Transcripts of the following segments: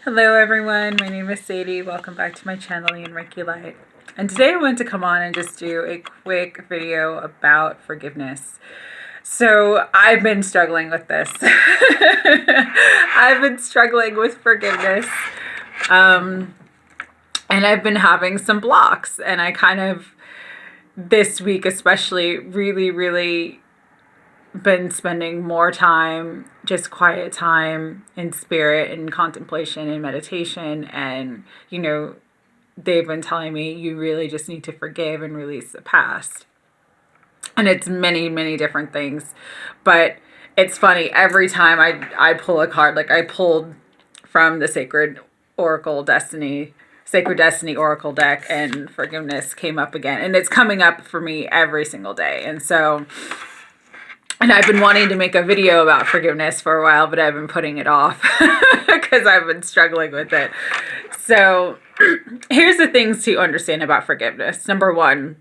Hello everyone, my name is Sadie. Welcome back to my channel in Reiki Light. And today I wanted to come on and just do a quick video about forgiveness. So I've been struggling with this. I've been struggling with forgiveness. And I've been having some blocks, and I kind of, this week especially, really been spending more time, just quiet time in spirit and contemplation and meditation. And, you know, they've been telling me you really just need to forgive and release the past. And it's many different things. But it's funny, every time I pull a card, like I pulled from the Sacred Destiny Oracle deck, and forgiveness came up again. And it's coming up for me every single day. And I've been wanting to make a video about forgiveness for a while, but I've been putting it off because I've been struggling with it. So here's the things to understand about forgiveness. Number one,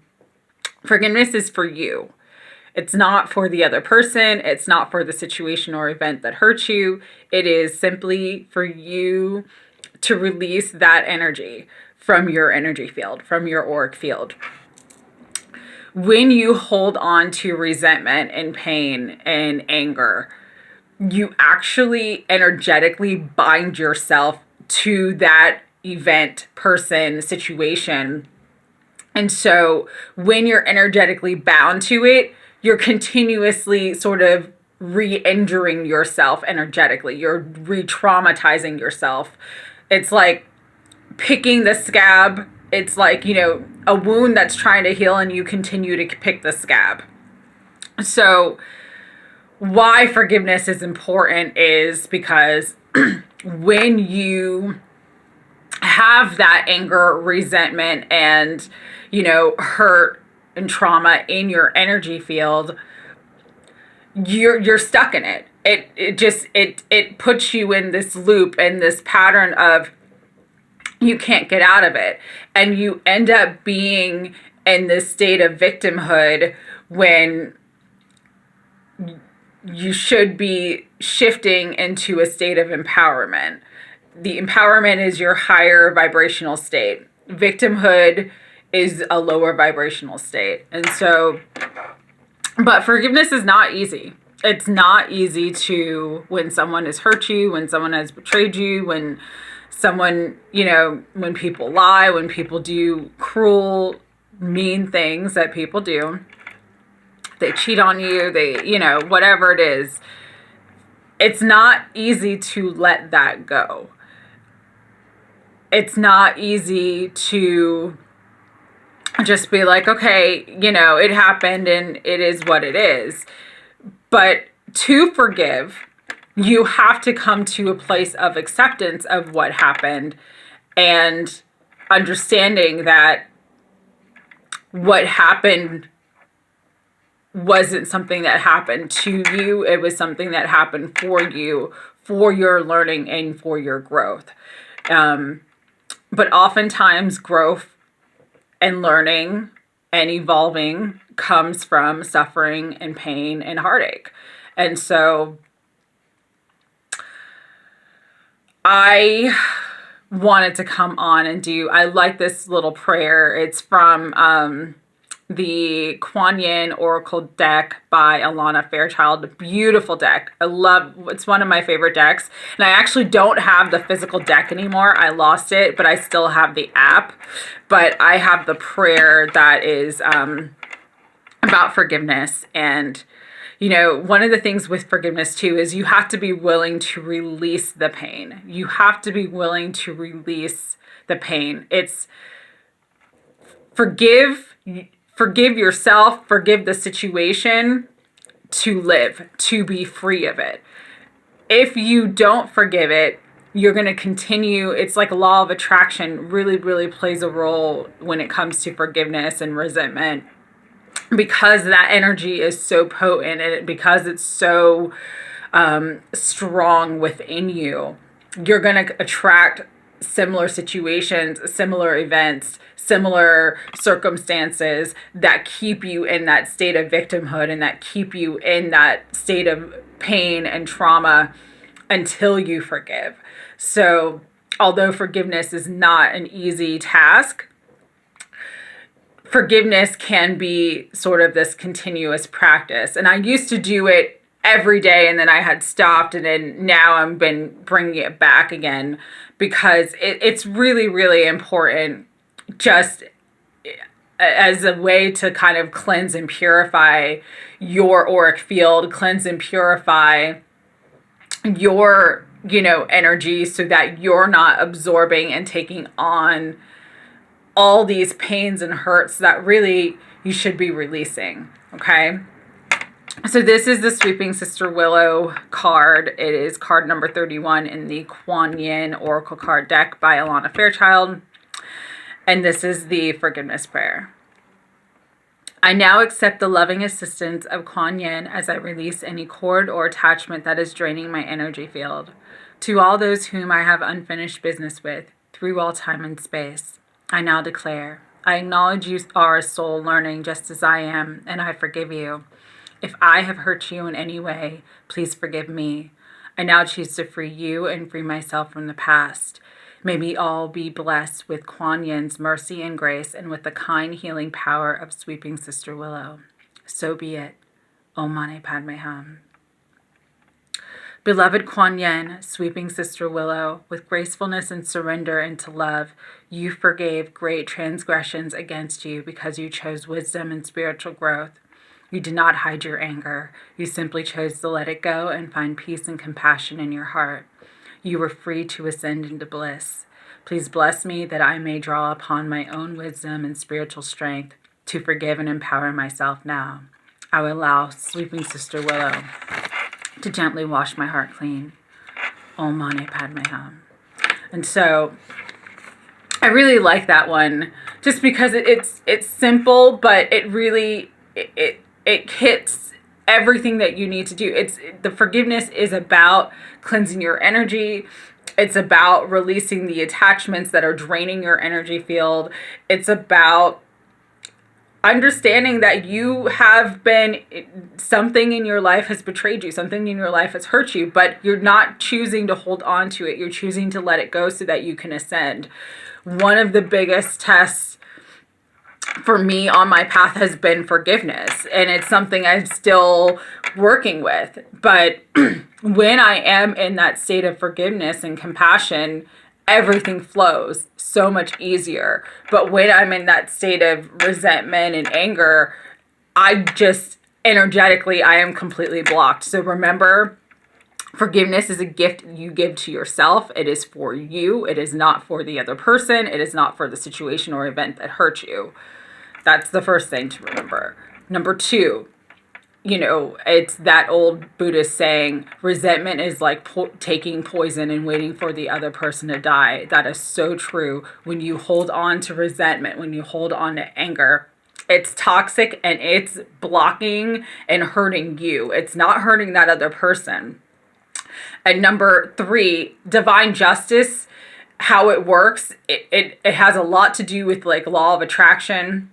forgiveness is for you. It's not for the other person. It's not for the situation or event that hurt you. It is simply for you to release that energy from your energy field, from your auric field. When you hold on to resentment and pain and anger, you actually energetically bind yourself to that event, person, situation. And so when you're energetically bound to it, you're continuously sort of re-injuring yourself energetically. You're re-traumatizing yourself. It's like picking the scab. It's like, you know, a wound that's trying to heal and you continue to pick the scab. So why forgiveness is important is because when you have that anger, resentment, and, you know, hurt and trauma in your energy field, you're stuck in it. It puts you in this loop and this pattern of you can't get out of it. And you end up being in this state of victimhood when you should be shifting into a state of empowerment. The empowerment is your higher vibrational state. Victimhood is a lower vibrational state. And so, but forgiveness is not easy. It's not easy when someone has hurt you, when someone has betrayed you, when someone, you know, when people lie, when people do cruel, mean things that people do, they cheat on you, they, you know, whatever it is, it's not easy to let that go. It's not easy to just be like, okay, you know, it happened and it is what it is. But to forgive, you have to come to a place of acceptance of what happened and understanding that what happened wasn't something that happened to you. It was something that happened for you, for your learning and for your growth. But oftentimes growth and learning and evolving comes from suffering and pain and heartache. And so I wanted to come on and I like this little prayer. It's from the Kuan Yin Oracle deck by Alana Fairchild. Beautiful deck. It's one of my favorite decks. And I actually don't have the physical deck anymore. I lost it, but I still have the app. But I have the prayer that is about forgiveness. And you know, one of the things with forgiveness too is you have to be willing to release the pain. You have to be willing to release the pain. It's forgive yourself, forgive the situation to live, to be free of it. If you don't forgive it, you're going to continue. It's like a law of attraction really plays a role when it comes to forgiveness and resentment. Because that energy is so potent and because it's so strong within you, you're going to attract similar situations, similar events, similar circumstances that keep you in that state of victimhood and that keep you in that state of pain and trauma until you forgive. So although forgiveness is not an easy task, forgiveness can be sort of this continuous practice. And I used to do it every day, and then I had stopped, and then now I've been bringing it back again, because it's really, really important, just as a way to kind of cleanse and purify your auric field, cleanse and purify your, energy, so that you're not absorbing and taking on all these pains and hurts that really you should be releasing. Okay. So this is the Sweeping Sister Willow card. It is card number 31 in the Kuan Yin Oracle card deck by Alana Fairchild. And this is the forgiveness prayer. I now accept the loving assistance of Kuan Yin as I release any cord or attachment that is draining my energy field. To all those whom I have unfinished business with, through all time and space, I now declare, I acknowledge you are a soul learning just as I am, and I forgive you. If I have hurt you in any way, please forgive me. I now choose to free you and free myself from the past. May we all be blessed with Kuan Yin's mercy and grace, and with the kind healing power of Sweeping Sister Willow. So be it. Om Mani Padme Hum. Beloved Kuan Yin, Sweeping Sister Willow, with gracefulness and surrender into love, you forgave great transgressions against you because you chose wisdom and spiritual growth. You did not hide your anger. You simply chose to let it go and find peace and compassion in your heart. You were free to ascend into bliss. Please bless me that I may draw upon my own wisdom and spiritual strength to forgive and empower myself now. I will allow Sweeping Sister Willow to gently wash my heart clean. Om Mani Padme Hum. And so I really like that one, just because it's simple, but it really it hits everything that you need to do. The forgiveness is about cleansing your energy. It's about releasing the attachments that are draining your energy field. It's about understanding that you have been, something in your life has betrayed you, something in your life has hurt you, but you're not choosing to hold on to it. You're choosing to let it go so that you can ascend. One of the biggest tests for me on my path has been forgiveness, and it's something I'm still working with. But when I am in that state of forgiveness and compassion, everything flows so much easier. But when I'm in that state of resentment and anger, I just energetically, I am completely blocked. So remember, forgiveness is a gift you give to yourself. It is for you. It is not for the other person. It is not for the situation or event that hurt you. That's the first thing to remember. Number two, it's that old Buddhist saying, resentment is like taking poison and waiting for the other person to die. That is so true. When you hold on to resentment, when you hold on to anger, it's toxic and it's blocking and hurting you. It's not hurting that other person. And number three, divine justice, how it works, it has a lot to do with like law of attraction.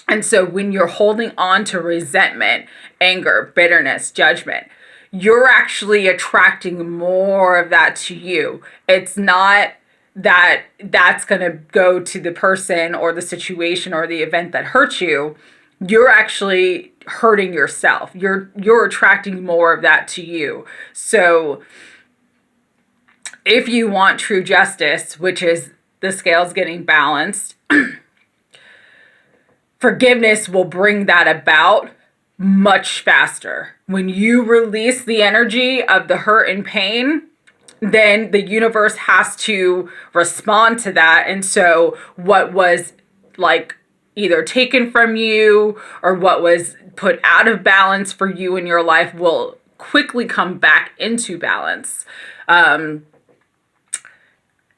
And so when you're holding on to resentment, anger, bitterness, judgment, you're actually attracting more of that to you. It's not that that's going to go to the person or the situation or the event that hurt you. You're actually hurting yourself. You're attracting more of that to you. So if you want true justice, which is the scales getting balanced, forgiveness will bring that about much faster. When you release the energy of the hurt and pain, then the universe has to respond to that. And so what was like either taken from you or what was put out of balance for you in your life will quickly come back into balance.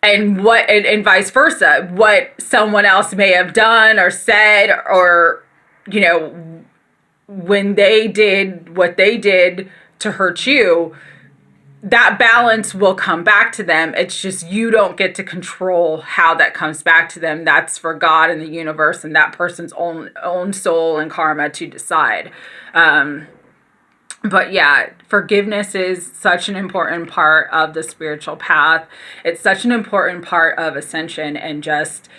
And vice versa, what someone else may have done or said, or, when they did what they did to hurt you, that balance will come back to them. It's just you don't get to control how that comes back to them. That's for God and the universe and that person's own soul and karma to decide. But yeah, forgiveness is such an important part of the spiritual path. It's such an important part of ascension and just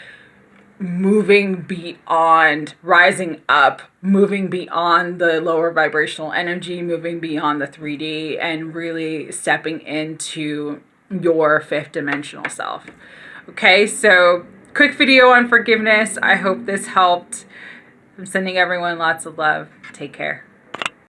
moving beyond, rising up, moving beyond the lower vibrational energy, moving beyond the 3D, and really stepping into your fifth dimensional self. Okay, so quick video on forgiveness. I hope this helped. I'm sending everyone lots of love. Take care.